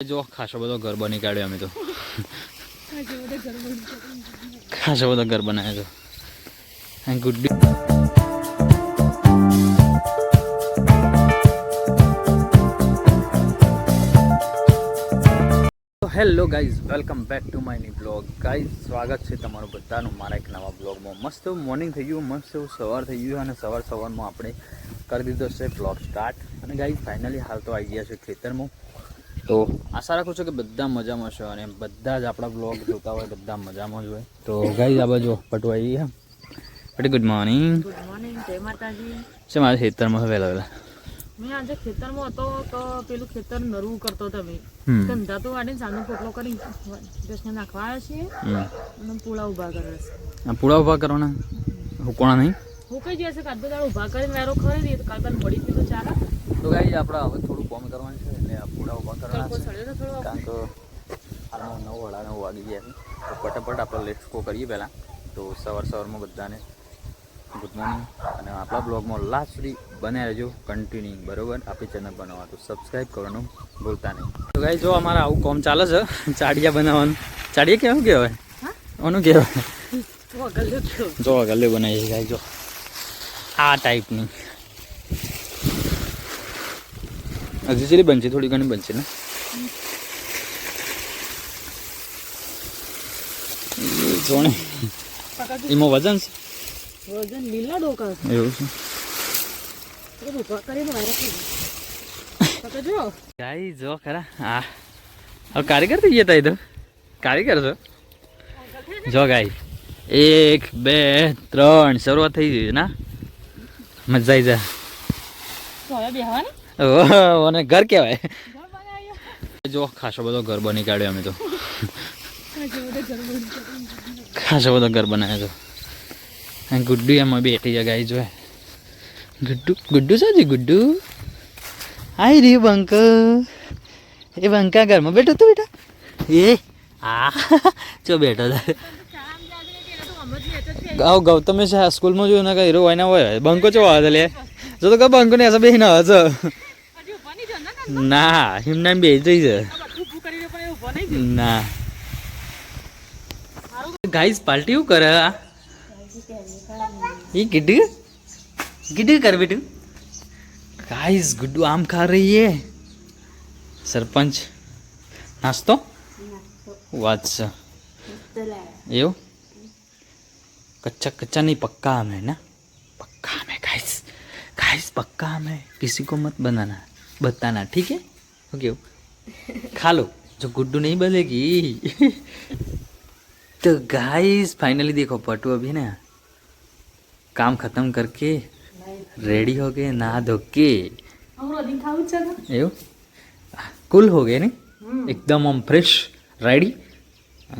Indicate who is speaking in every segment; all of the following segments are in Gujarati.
Speaker 1: જો ખાસો બધો ઘર બની કાઢ્યો અમે તો ખાસો બધો ઘર બનાવ્યો છે good hello guys welcome back to my new blog guys સ્વાગત છે તમારું બધાનું મારા એક નવા બ્લોગમાં મસ્ત મોર્નિંગ થઈ ગયું મસ્ત સવાર થઈ ગયું અને સવારમાં આપણે કરી દીધો છે બ્લોગ સ્ટાર્ટ અને ગાઈઝ ફાઇનલી હાલ તો આવી ગયા છે ખેતરમાં તો આશા રાખું છું કે બધા મજામાં છે અને બધા જ આપણા બ્લોગ જોતા હોય બધા મજામાં જ હોય તો ગાઈઝ આ બાજુ પટવાઈ ગયા પટી ગુડ મોર્નિંગ
Speaker 2: જય માતાજી
Speaker 1: છે મારા ખેતરમાં વહેલા
Speaker 2: મેં આજે ખેતરમાં હતો તો પેલું ખેતર નરવું કરતો હતો મેં ધંધા તો વાડીને સાનો પોટલો કરી જસને નાખવા આવ્યા છીએ અને પૂળા ઊભા કરે છે
Speaker 1: પૂળા ઊભા કરવાના હુકોણા નહીં
Speaker 2: હું કઈ જશે કાઢો દાડો ઊભા કરીને વેરો ખરી દઈએ તો કાલ બાદ મળી પીધું ચાલે
Speaker 1: તો ગાઈ આપણે હવે થોડું કામ કરવાનું છે એટલે આ પૂળા ઊભા કરવાના છે કારણ કે હાલમાં 9:09 વાગી ગયા છે તો ફટાફટ આપણે લેટ્સ ગો કરીએ પહેલાં તો સવારમાં બધાને ગુડ મોર્નિંગ અને આપણા બ્લોગમાં લાસ્ટ સુધી બને રહેજો કન્ટિન્યુ બરાબર આપણી ચેનલ બનાવવા તો સબસ્ક્રાઈબ કરવાનું ભૂલતા નહીં તો ગાઈ જો અમારે આવું કામ ચાલે છે ચાડિયા બનાવવાનું ચાડિયા કેવું કહેવાય ઓનું કહેવાય જો ગલ્લે બનાવીએ છીએ ગાઈ જો આ ટાઈપની હજી સુધી બનશે થોડી ઘણી બનશે ને જોણે એમાં વજન છે
Speaker 2: વજન લીલા ડોકા
Speaker 1: એવું છે
Speaker 2: ઊભા કરીને વાયરસ જો
Speaker 1: ગાઈ જો ખરા હા હવે કારીગર થઈ ગયા તો કારીગર છો જો ગાઈ 1 2 3 શરૂઆત થઈ ગઈ ના મજા આવી જા ઓહ અને ઘર કહેવાય જો ખાસો બધો ઘર બની કાઢ્યો અમે તો ખાસો બધો ઘર બનાવ્યો છે ગુડ્ડુ એમાં બેઠી છે ગાઈ જો ગુડ્ડુ સાજી ગુડ્ડુ હાય રે બંક એ બંકા ઘરમાં બેઠો તું બેટા એ હા ચો બેઠો ગાવ ગૌતમે છે સ્કૂલમાં જોયું ને હીરો હોય ના હોય બંકો ચો આવે લે જો તો કા બંકો ને એસા બેહીને આવે ના હિમના બે જઈ છે ના ગાઈસ પાર્ટી શું કરે ये गिड्डू गिड्डू कर बेटू गाइस गुड्डू आम खा रही है सरपंच नाश्तो વાત છે એવું कच्चा कच्चा नहीं पक्का आम है ना पक्का आम है गाइस गाइस पक्का आम है किसी को मत बनाना बताना ठीक है ओके खा लो जो गुड्डू नहीं बोलेगी तो गाइस फाइनली देखो पटू अभी ना काम खत्म करके रेडी हो गए नहा धो के कूल हो गए नहीं एकदम हम फ्रेश रेडी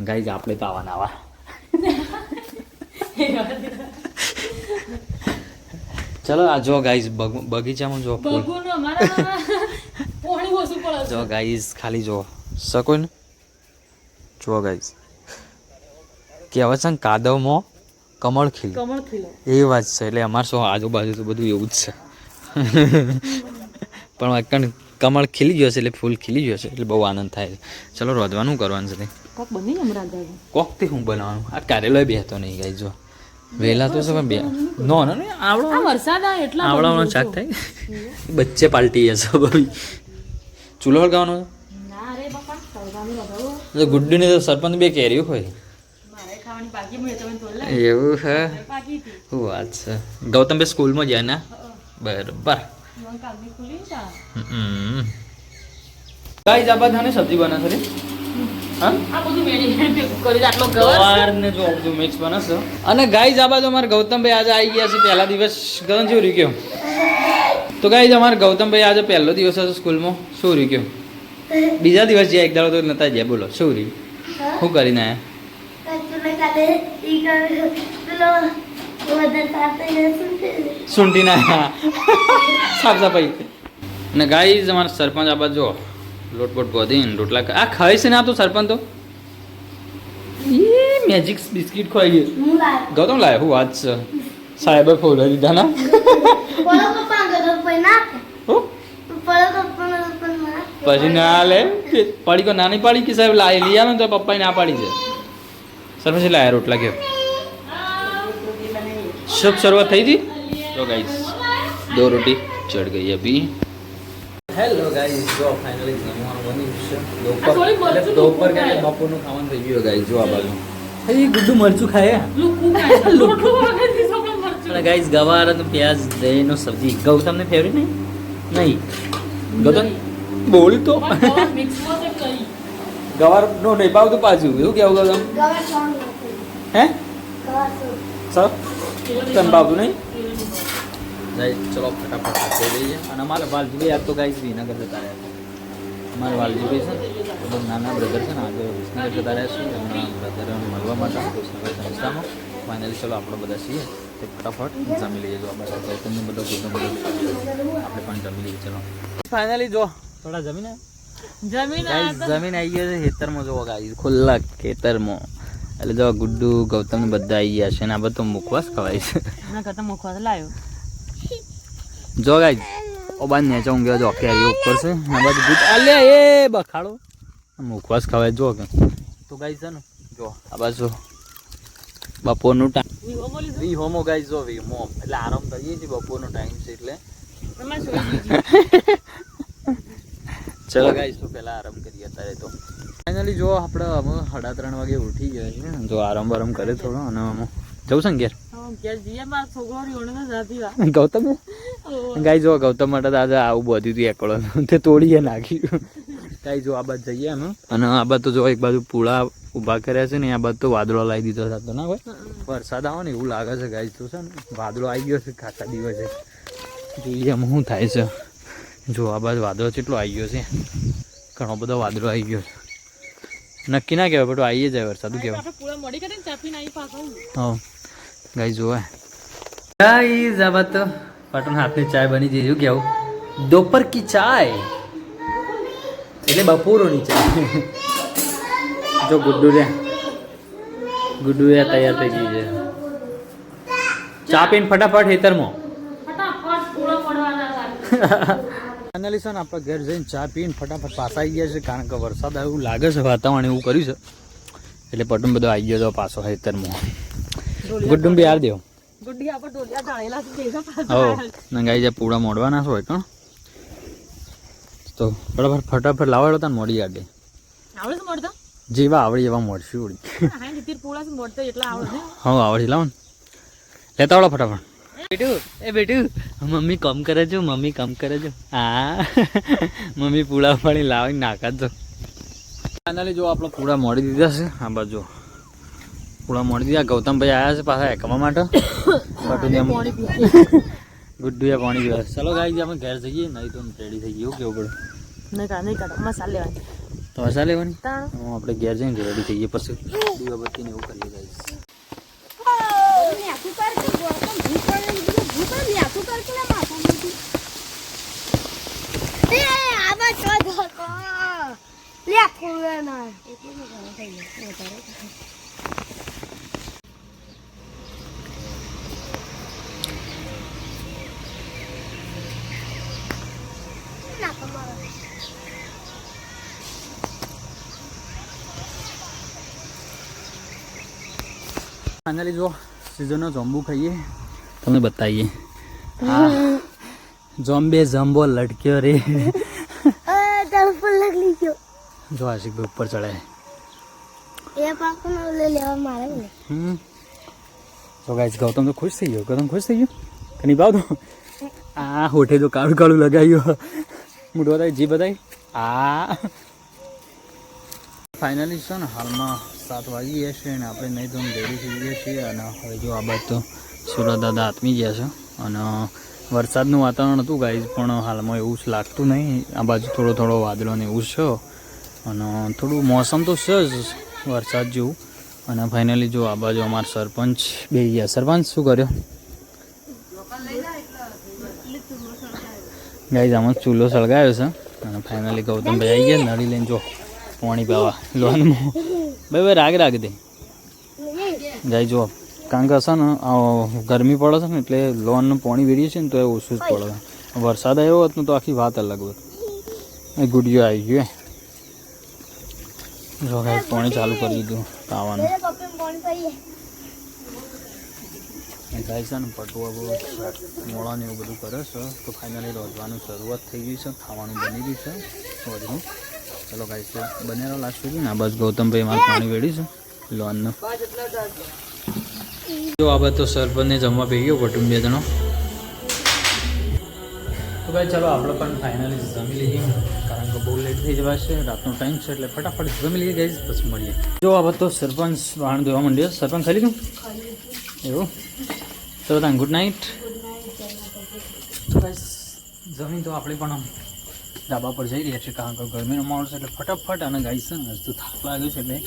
Speaker 1: गाइस આપણે તો આવા નાવા ચલો આ જો ગાઈસ બગીચામાં જો ફૂલ જો ગાઈસ ખાલી જો સકો ને જો ગાઈસ કહેવાય છે કાદવમાં કમળ ખીલે એ વાત છે એટલે અમારે શું આજુબાજુ તો બધું એવું જ છે પણ કમળ ખીલી ગયો છે એટલે ફૂલ ખીલી ગયો છે એટલે બહુ આનંદ થાય છે ચલો રોધવાનું કરવાનું છે કોકથી હું બનાવવાનું આ કારેલો બેહતો નહીં ગાઈ જો વહેલા તો છે બે નો ને આવડવાનો શાક થાય બચ્ચે પાલટી જશે ભાઈ ચૂલો હળગાવાનો ગુડ્ડુને તો સરપંચ બે કેરીઓ હોય એવું હે શું વાત છે ગૌતમ ભાઈ સ્કૂલમાં જાય ને બરાબર ગાઈસ આ બધાને સબ્જી બને છે મિક્સ બને છે અને ગાઈસ આ બાજુ અમારે ગૌતમભાઈ આજે આવી ગયા છે પહેલા દિવસ ગણ શું રહ્યું તો ગાઈસ અમારે ગૌતમભાઈ આજે પહેલો દિવસ હતો સ્કૂલમાં શું રહ્યું બીજા દિવસ જ્યાં એક દાડો તો નતા જ્યાં બોલો શું રહ્યું શું કરીને આયા સુંટી ના સાફ સફાઈ અને ગાઈસ અમારા સરપંચ આ બાજુ લોટપોટ ગોધીને રોટલા આ ખાય છે ને આ તો સરપંચ તો મેજિક બિસ્કિટ ખવાઈ ગયું ગૌતમ લાવે હું વાત છે સાહેબે ફોલો દીધા ના પછી ના લે પડી કો નાની પાડી કે સાહેબ લાવી લઈ આવે તો પપ્પાએ ના પાડી છે સર પછી લાયા રોટલા કેમ शुभ शुरुआत थी थी तो गाइस 2 रोटी चढ़ गई अभी हेलो गाइस जो फाइनली जमવાનું બન્યું છે दोपहर के બપોરનું ખાવાનું થઈ ગયું ગાइस જો આ બાજુ એ ગુડ્ડુ મરચું ખાય અને ગાइस ગવાર અને પ્યાજ દહીંનો સબ્જી ગૌતમ ને ફેવરેટ નહીં ગૌતમ બોલ તો ગવાર નો નહીં પાવતું પાછું એવું કેવું ગૌતમ હે સર તન બાબુ નહીં જાય ચલો ફટાફટ ખાઈ લઈએ અને અમારે વાલજીભાઈ આજ તો ગાઈસ વિનગર જતા રહ્યા છે અમારે વાલજીભાઈ છે ને તો નાના બ્રધર છે ને આજે વિસનગર જતા રહ્યા છે એમના બ્રધર મળવા માટે વિસનગર સંસ્થામાં ફાઇનલી ચલો આપણે બધા છીએ તે ફટાફટ જમી લઈએ જો આપણે ગૌતમને બધો આપણે પણ જમી લઈએ ચલો ફાઇનલી જો થોડા જમીને જમીન આવી ગયો છે ખેતરમાં જો ગાઈસ ખુલ્લા ખેતરમાં એટલે જો ગુડ્ડુ ગૌતમ બધા આવી ગયા છે ને આ બધું મુખવાસ ખવાય છે
Speaker 2: ના કરતા મુખવાસ લાવ્યો
Speaker 1: જો ગાઈસ ઓબાન નેચો ઊંઘ્યો જો કેરી ઉપર છે આ બધું ગુડ અલે એ બખાડો મુખવાસ ખવાય જો કે તો ગાઈસ છે ને જો આ બાજુ બપોરનું ટાઈમ વી હોમો ગાઈસ જો વી હોમ એટલે આરામ કરીએ છીએ બપોરનો ટાઈમ છે એટલે ચલો ગાઈસ તો પહેલા આરામ કરીએ અત્યારે તો ફાઇનલી જો આપણે અમે 3:30 વાગે ઉઠી ગયા છે જો આરામ બારામ કરે થોડો અને અમે જવું છે ને ઘેર ગૌતમ ગાઈ જો ગૌતમ માટે આજે આવું બધું હતું એકડો તે તોડીએ નાખ્યું ગાઈ જો આ બાદ જઈએ અમે અને આ બાદ તો જો એક બાજુ પૂળા ઊભા કર્યા છે ને આ બાદ તો વાદળો લાવી દીધો હતો ના ભાઈ વરસાદ આવે ને એવું લાગે છે ગાઈ તો છે ને વાદળો આવી ગયો છે ખાસા દિવસે જોઈએ એમ શું થાય છે જો આ બાજુ વાદળો કેટલો આવી ગયો છે ઘણો બધો વાદળો આવી ગયો છે નક્કી ના કહેવાય બટ આવીએ જાય વરસાદ કહેવાય હા ગાઈ જોવા ગાઈસ આ બાત તો પાટણ હાથની ચાય બની જઈ શું કેવું दोपहर की चाय એટલે બપોરોની ચાય જો ગુડ્ડુ રે તૈયાર થઈ ગઈ છે ચા પીને ફટાફટ હેતરમાં ફાઇનલી છે ને આપણે ઘર જઈને ચા પીને ફટાફટ પાછા આવી ગયા છે કારણ કે વરસાદ એવું લાગે છે વાતાવરણ એવું કર્યું છે એટલે પટું બધો આવી ગયો હતો પાછો હેતરમાં ગુડ્ડું બી હાર દેવો હો ને ગાઈ જાય પૂડા મોડવાના હોય કણ તો ફટાફટ લાવાડો તા મોડી આડે જેવા આવડી એવા મોડશું ઉડી હા આવડી લાવો ને લેતા આવડો ફટાફટ બેટું મમ્મી કમ કરે છો હા મમ્મી પૂડા પાણી લાવીને નાખા છો ફાઇનલી જો આપણે પૂડા મોડી દીધા છે આ બાજુ પૂડા મોડી દીધા ગૌતમભાઈ આવ્યા છે પાછા એકવા માટે ગુડ્ડુએ પાણી પીવા ચાલો ગાઈ આપણે ઘેર જઈએ નહીં તો રેડી થઈ ગયું કેવું પડે મસાલા લેવાની તો મસાલા લેવાની આપણે ઘેર જઈને રેડી થઈએ પછી દીવાબત્તી ને એવું કરીએ ગાઈસ ફાઇનલી જો સીઝનનો જોંબુ ખાઈએ તમને બતાવીએ હા જમ્બો લટક્યો રે જો આશિક ભાઈ ઉપર ચડાય તો ગાઈસ ગૌતમ તો ખુશ થઈ ગયો કે નહીં ભાવ તો આ હોઠે તો કાળું કાળું લગાવ્યું મોઢું બતાવી જી બતાવી આ ફાઇનલી છે ને હાલમાં 7 વાગી ગયા છે અને આપણે નહીં તો રેડી થઈ ગયા છીએ અને હવે જો આ બાદ તો સુરત દાદા આત્મી ગયા છે અને વરસાદનું વાતાવરણ હતું ગાઈઝ પણ હાલમાં એવું જ લાગતું નહીં આ બાજુ થોડો વાદળો ને એવું છે અને થોડું મોસમ તો છે જ વરસાદ જેવું અને ફાઇનલી જો આ બાજુ અમારા સરપંચ બે ગયા સરપંચ શું કર્યો ગાઈઝ આમાં ચૂલો સળગાવ્યો છે અને ફાઇનલી ગૌતમભાઈ આવી ગયા નળી લઈને જો પાણી પીવા લોનમાં ભાઈ રાગ દે જાય જો કારણ કે હશે ને ગરમી પડે છે ને એટલે લોનનું પાણી વેરીએ છે ને તો એ ઓછું જ પડે વરસાદ આવ્યો હોત ને તો આખી વાત અલગ હોત એ ગુડિયો આવી ગયો જો ગાઈસ પાણી ચાલુ કરી દીધું ખાવાનું ગાઈસ ને પટુઆ બહુ મોળા ને એવું બધું કરે છે તો ફાઇનલી રોજવાનું શરૂઆત થઈ ગઈ છે ખાવાનું બની ગયું છે રોજનું ચલો ગાઈસ બનેલો લાસ્ટ સુધી ના બસ ગૌતમભાઈ મારે પાણી વેડી છે લોનનું જો આ બધું સરપંચને જમવા પી ગયો કુટુંબ 2 જણો તો ભાઈ ચાલો આપણે પણ ફાઇનલી જમી લઈએ કારણ કે બહુ લેટ થઈ જવાશે રાતનો ટાઈમ છે એટલે ફટાફટ જમી લઈએ ગાઈસ પછી મળીએ જો આ બધો સરપંચ વાહન દેવા માંડ્યો સરપંચ ખાલી લીધું એવું ચલો તાન ગુડ નાઇટ તો ગાઈસ જમીન તો આપણે પણ ધાબા પર જઈ રહ્યા છીએ કારણ કે ગરમીનો માહોલ છે એટલે ફટાફટ અને ગાઈસ છે ને હજુ થાક લાગ્યો છે એટલે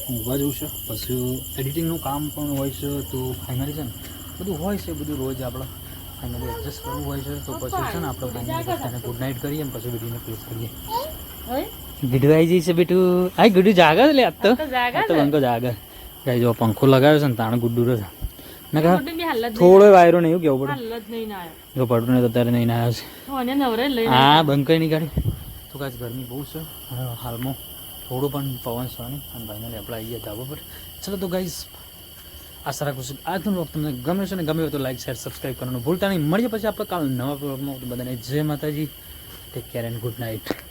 Speaker 1: ઊંઘવા જવું છે પછી એડિટિંગનું કામ પણ હોય છે તો ફાઇનલી છે ને બધું હોય છે બધું રોજ આપણે ફાઇનલી એડજસ્ટ કરવું હોય છે તો પછી છે ને આપણે ફાઇનલી ગુડ નાઇટ કરીએ અને પછી વિડીયોને ક્લિક કરીએ ગીડું આવી જઈ છે બેટું આ ગીડું જાગે એટલે આ તો બંકો જાગે ગાઈ જો પંખો લગાવ્યો છે ને તાણે ગુડ્ડું રહે ને કહા થોડો વાયરો નહીં એવું કેવું પડે જો પડતું નહીં તો અત્યારે નહીં આવ્યો છે હા બંકાઈ નહીં કાઢી તો કાંઈ ગરમી બહુ છે હાલમાં થોડું પણ પવન છે નહીં અને ફાઇનલી આપણે આવી ગયા ધાબા પર ચલો તો ગાઈસ આશા રાખું છું આજનો બ્લોગ તમને ગમે છે ને ગમે હોય તો લાઈક શેર સબસ્ક્રાઈબ કરવાનું ભૂલતા નહીં મળીએ પછી આપણે કાલ નવા બ્લોગમાં બધાને જય માતાજી take care and good night